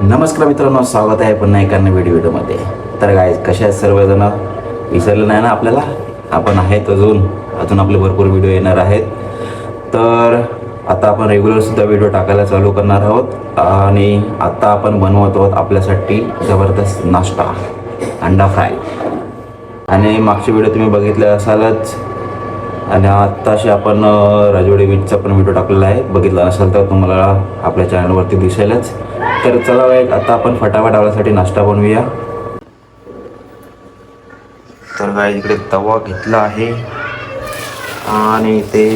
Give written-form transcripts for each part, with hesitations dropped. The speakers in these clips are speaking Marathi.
नमस्कार मित्रांनो, स्वागत आहे पुन्हा एका नवीन व्हिडिओमध्ये. तर गाईज कसे आहेत सर्वजण? विसरलं नाही ना आपल्याला? आपण आहेत अजून आपले भरपूर व्हिडिओ येणार आहेत. तर आता आपण रेग्युलरसुद्धा व्हिडिओ टाकायला चालू करणार आहोत. आणि आता आपण बनवत आहोत आपल्यासाठी जबरदस्त नाश्ता, अंडा फ्राय. आणि मागचे व्हिडिओ तुम्ही बघितले असालच. आणि आत्ताशी आपण राजवाडी बीचचा पण व्हिडिओ टाकलेला आहे. बघितला नसेल तर तुम्हाला आपल्या चॅनलवरती दिसेलच. तर चला बाई, आता आपण फटाफट आपल्यासाठी नाश्ता बनवूया. तर काय इकडे तवा घेतला आहे आणि ते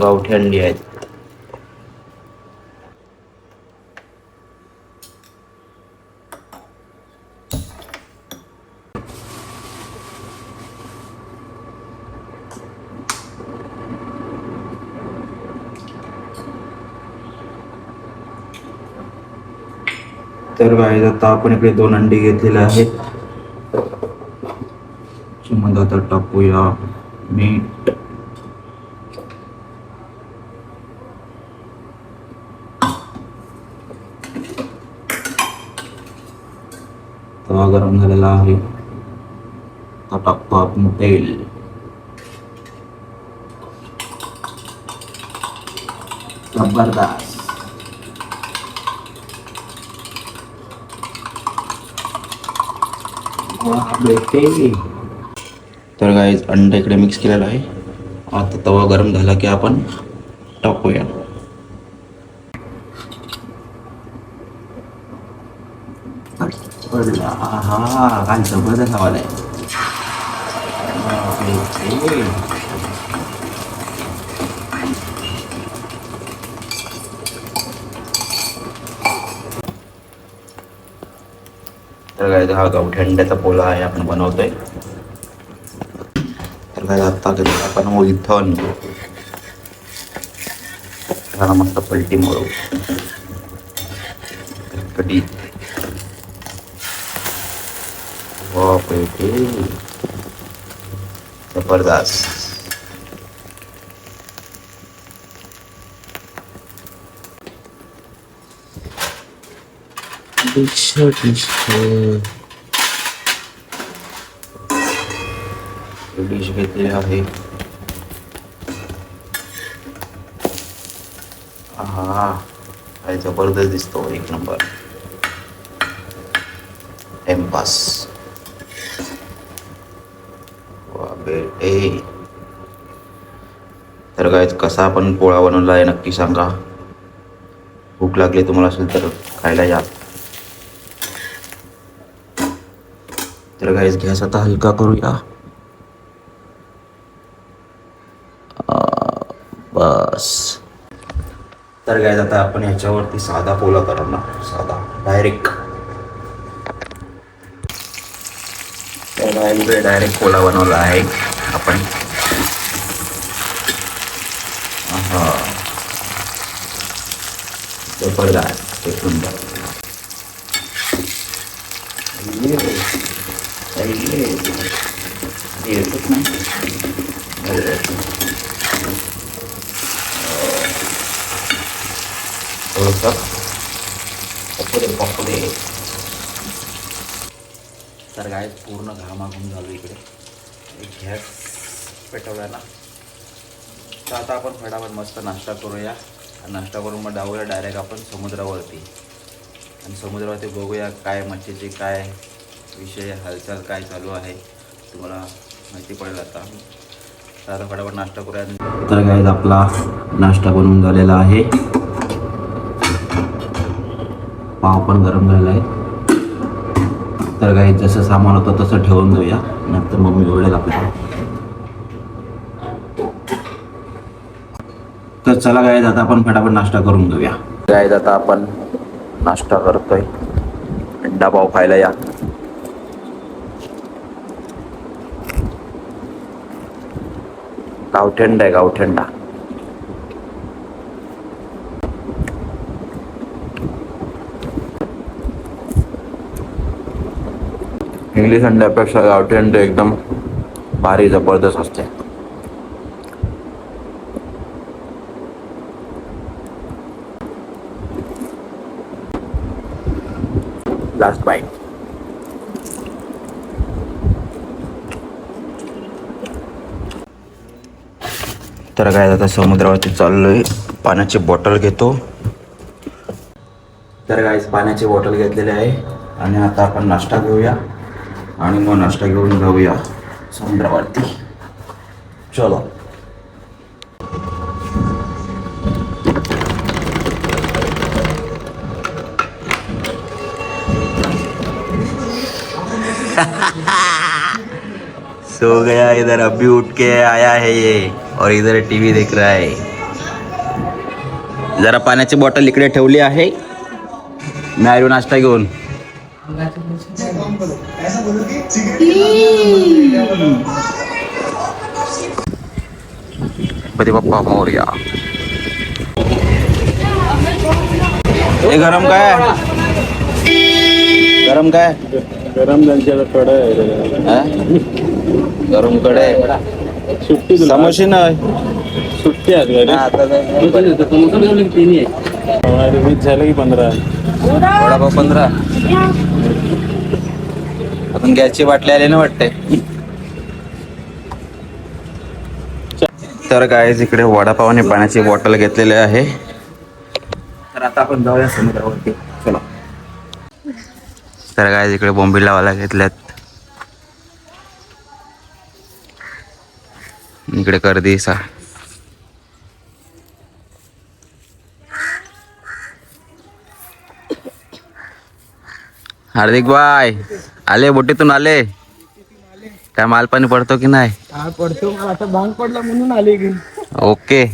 गावठी अंडी आहेत. तर काय आता आपण इकडे 2 अंडी घेतलेले आहेत. मध्ये आता टाकूया मीठ, तवा गरम झालेला आहे. आता टाकतो आपण तेल. जबरदस्त. तर गाईज अंडा इकडे मिक्स केलेला आहे. आता तवा गरम झाला की आपण टाकूया. हा काय जबरदस्त आवाज आहे. तर काय हा गावठी अंड्याचा पोला आहे आपण बनवतोय. तर काय आता घेतलं आपण मोहिथन. त्याला मस्त पलटी मारू. कढी बापरे, जबरदस्त. डिश घेतली आहे. हा काय जबरदस्त दिसतो, एक नंबर. टाइमपास. तर काय कसा आपण पोळा बनवला आहे नक्की सांगा. भूक लागली तुम्हाला असेल तर खायला या. तर गाईज गॅस आता हलका करूया. बस. तर गाईज आता आपण ह्याच्यावरती साधा पोला करणार. साधा डायरेक्ट. तर डायरेक्ट पोला बनवला आहे आपण. हा जबरदस्त, एक नंबर. तर काय पूर्ण घामाघूम झालो इकडे. एक गॅस पेटवला ना. तर आता आपण फटाफट मस्त नाश्ता करूया. नाश्ता करून मग जाऊया डायरेक्ट आपण समुद्रावरती. आणि समुद्रावरती बघूया काय मच्छीचे काय विषय, हालचाल काय चालू आहे, तुम्हाला माहिती पडेल आता. तर आता फटाफट नाश्ता करूया. तर काय आपला नाश्ता बनवून झालेला आहे. पाव पण गरम झाला आहे. तर काही जसं सामान होतं तसं ठेवून देऊया, नंतर मम्मी ओरडेल आपल्याला. तर चला गाईज आता आपण फटाफट नाश्ता करून घेऊया. गाईज आता आपण नाश्ता करतोय. अंडा पाव खायला या. गावठी अंडा आहे, गावठी अंडा. इंग्लिश अंड्यापेक्षा गावठी अंडे एकदम भारी जबरदस्त असते. Last bite. तर काय आता समुद्रावरती चाललोय. पाण्याची बॉटल घेतो. तर काय पाण्याची बॉटल घेतलेली आहे आणि आता आपण नाश्ता घेऊया आणि मग नाश्ता घेऊन जाऊया समुद्रावरती. चलो. सो गया इधर, अभी उठ के आया है ये और इधर टीवी देख रहा है. जरा पाण्याची बॉटल इकडे ठेवली आहे. मी आलो नाश्ता घेऊन. गणपती बाप्पा मोरया. हे गरम काय? गरम काय? गरम त्यांच्याला कडा आहे. गरम कडे सुट्टी समोसे नाही. सुट्टी आहे वीस झालं की 15. वडापाव 15. आपण गॅसची बाटली आली ना वाटते. तर काय इकडे वडापाव आणि पाण्याची बॉटल घेतलेली आहे. तर आता आपण जाऊया समुद्रावरती. चला. तर काय इकडे बोंबील लावायला घेतल्यात. इकडे करदीसा. हार्दिक बाय आले, बोटीतून आले. काय माल पाणी पडतो की नाही? पडतो. आता भांग पडला म्हणून आले की. ओके.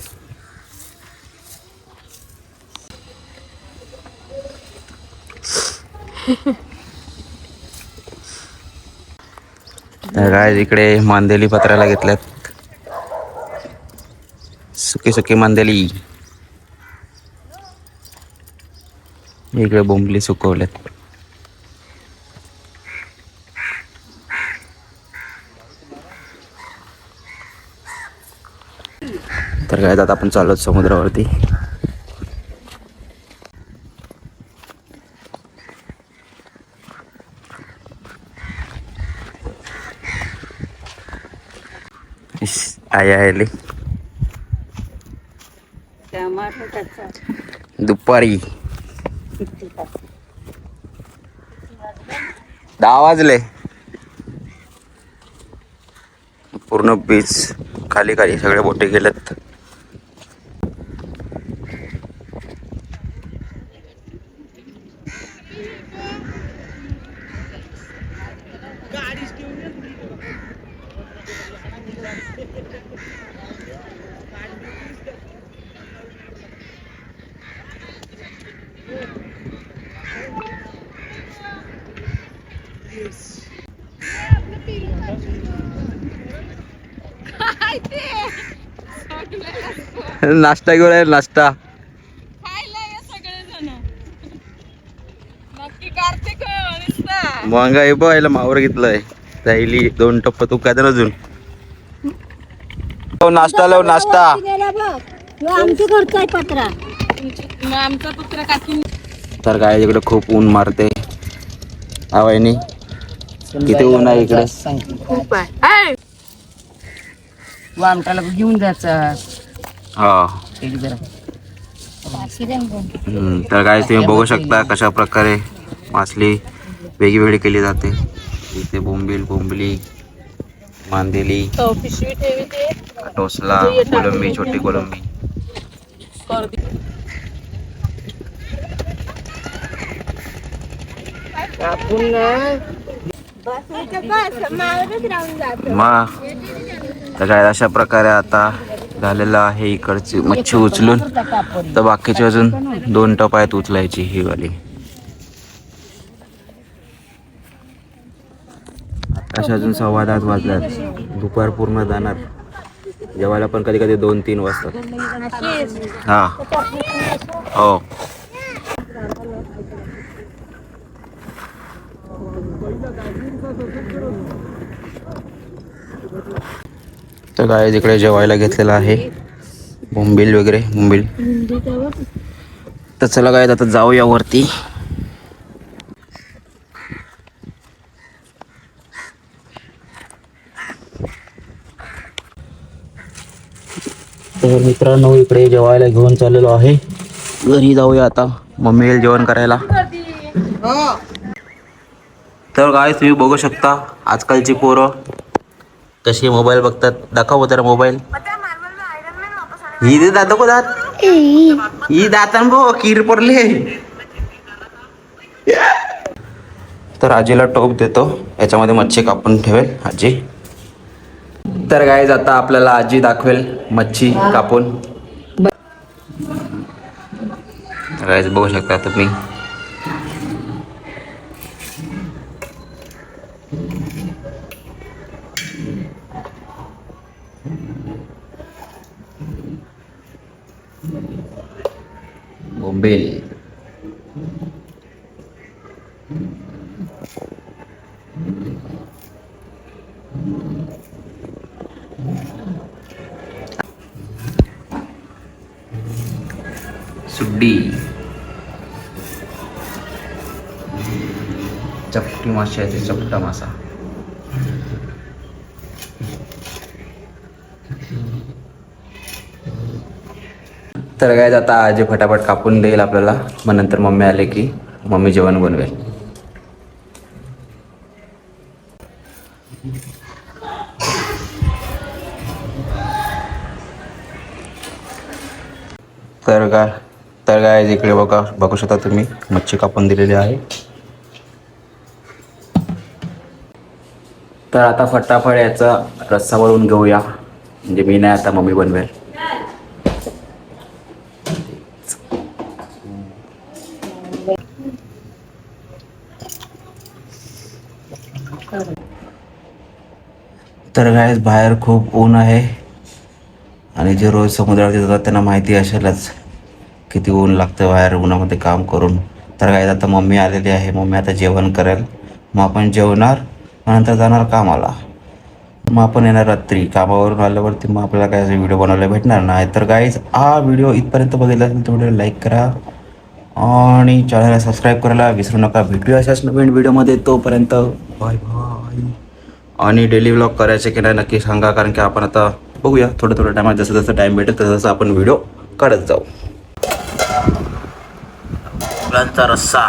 तर काय इकडे मांदेली पत्राला घेतल्यात. सुकी सुकी मांदेली. इकडे बोंबली सुकवल्यात. तर काय आता आपण चाललो समुद्रावरती. आले दुपारी 10 वाजले. पूर्ण बीच खाली खाली सगळे बोटे गेलेत. नाश्ता घेऊन आहे. नाश्ता महागाई बघायला मावर घेतलंय. जायली 2 टप्प तू काय तर अजून नाश्ता लाव. नाश्ता तर काय इकडे खूप ऊन मारते. आवायनी किती ऊन आहे इकडे. आमच्याला घेऊन जायचं. हा. तर काय तुम्ही बघू शकता कशा प्रकारे मासली वेगळी केली जाते. इथे बोंबील, बोंबली, मांदेली, टोसला, कोलंबी, छोटी कोलंबी. तर काय अशा प्रकारे आता झालेलं आहे इकडची मच्छी उचलून. तर बाकीची अजून 2 टप आहेत उचलायची. ही वाली अशा अजून 10:15 वाजल्यात. दुपार पूर्ण जाणार. जेवायला पण कधी कधी 2-3 वाजतात. हा हो. तर काय इकडे जेवायला घेतलेलं आहे. बोंबील वगैरे बोंबील. तर चला काय आता जाऊया वरती. तर मित्रांनो इकडे जेवायला घेऊन चाललेलो आहे. घरी जाऊया आता, मम्मी येईल जेवण करायला. तर काय तुम्ही बघू शकता आजकालची पोरं कशी मोबाईल बघतात. दाखव जरा मोबाईल. ही दे दादा को दात ही दातान भो कीर पडले. तर आजीला टोप देतो, याच्यामध्ये मच्छी कापून ठेवेल आजी. तर गाईज आता आपल्याला आजी दाखवेल मच्छी कापून. गाईज बघू शकता तुम्ही. बोंबील, सुड्डी, चपटी मासे आहे, चपटा मासा. तर काय आता आजी फटाफट कापून देईल आपल्याला, मग नंतर मम्मी आले की मम्मी जेवण बनवेल. तर काय इकडे बघू शकता तुम्ही मच्छी कापून दिलेली आहे. तर आता फटाफट याचा रस्सा बनवून घेऊया, म्हणजे मी नाही आता मम्मी बनवेल. तर गाईस बाहेर खूप ऊन आहे आणि जे रोज समुद्रावरती जातात त्यांना माहिती असेलच किती ऊन लागतं बाहेर उन्हामध्ये काम करून. तर गाईस आता मम्मी आलेली आहे, मम्मी आता जेवण करेल, मग आपण जेवणार, मग नंतर जाणार कामाला. मग आपण येणार रात्री कामावरून आल्यावरती, मग आपल्याला काय व्हिडिओ बनवायला भेटणार नाही. तर गाईज हा व्हिडिओ इथपर्यंत बघितला असेल तर व्हिडिओ लाईक करा आणि चॅनलला सबस्क्राईब करायला विसरू नका. भेटूया अशाच नवीन व्हिडिओमध्ये, तोपर्यंत बाय बाय. आणि डेली व्लॉग करायचे की नाही नक्की सांगा, कारण की आपण आता बघूया थोडं टायमात जसं जसं टाईम भेटेल तसं तसं आपण व्हिडिओ काढत जाऊ. फुलांचा रस्सा.